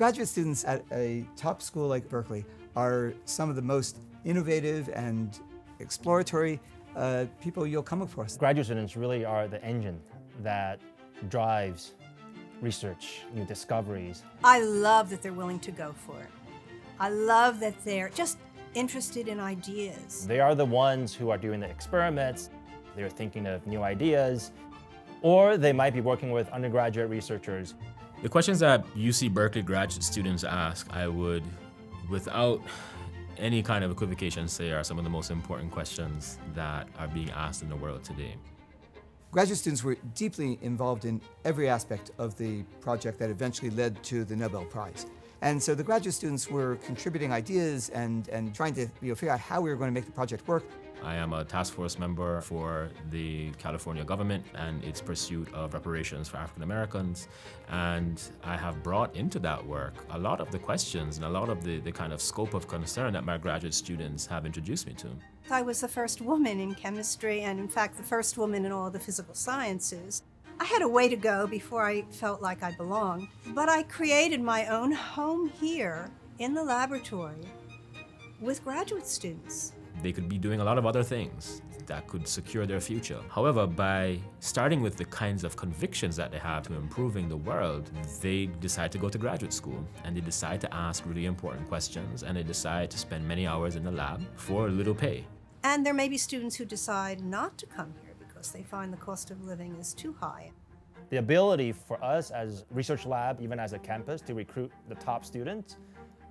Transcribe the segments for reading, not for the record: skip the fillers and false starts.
Graduate students at a top school like Berkeley are some of the most innovative and exploratory people you'll come across. Graduate students really are the engine that drives research, new discoveries. I love that they're willing to go for it. I love that they're just interested in ideas. They are the ones who are doing the experiments, they're thinking of new ideas, or they might be working with undergraduate researchers. The questions that UC Berkeley graduate students ask, I would, without any kind of equivocation, say are some of the most important questions that are being asked in the world today. Graduate students were deeply involved in every aspect of the project that eventually led to the Nobel Prize. And so the graduate students were contributing ideas and trying to figure out how we were going to make the project work. I am a task force member for the California government and its pursuit of reparations for African Americans. And I have brought into that work a lot of the questions and a lot of the kind of scope of concern that my graduate students have introduced me to. I was the first woman in chemistry and, in fact, the first woman in all the physical sciences. I had a way to go before I felt like I belonged, but I created my own home here in the laboratory with graduate students. They could be doing a lot of other things that could secure their future. However, by starting with the kinds of convictions that they have to improving the world, they decide to go to graduate school and they decide to ask really important questions and they decide to spend many hours in the lab for little pay. And there may be students who decide not to come here because they find the cost of living is too high. The ability for us as research lab, even as a campus, to recruit the top students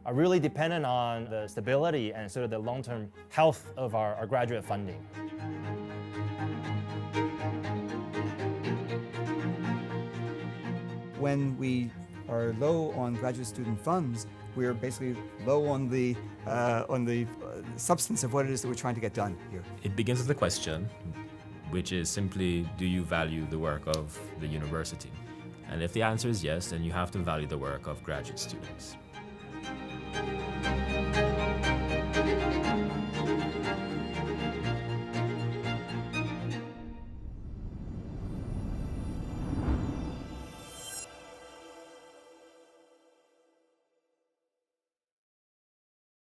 are really dependent on the stability and sort of the long-term health of our graduate funding. When we are low on graduate student funds, we're basically low on the substance of what it is that we're trying to get done here. It begins with a question, which is simply, do you value the work of the university? And if the answer is yes, then you have to value the work of graduate students.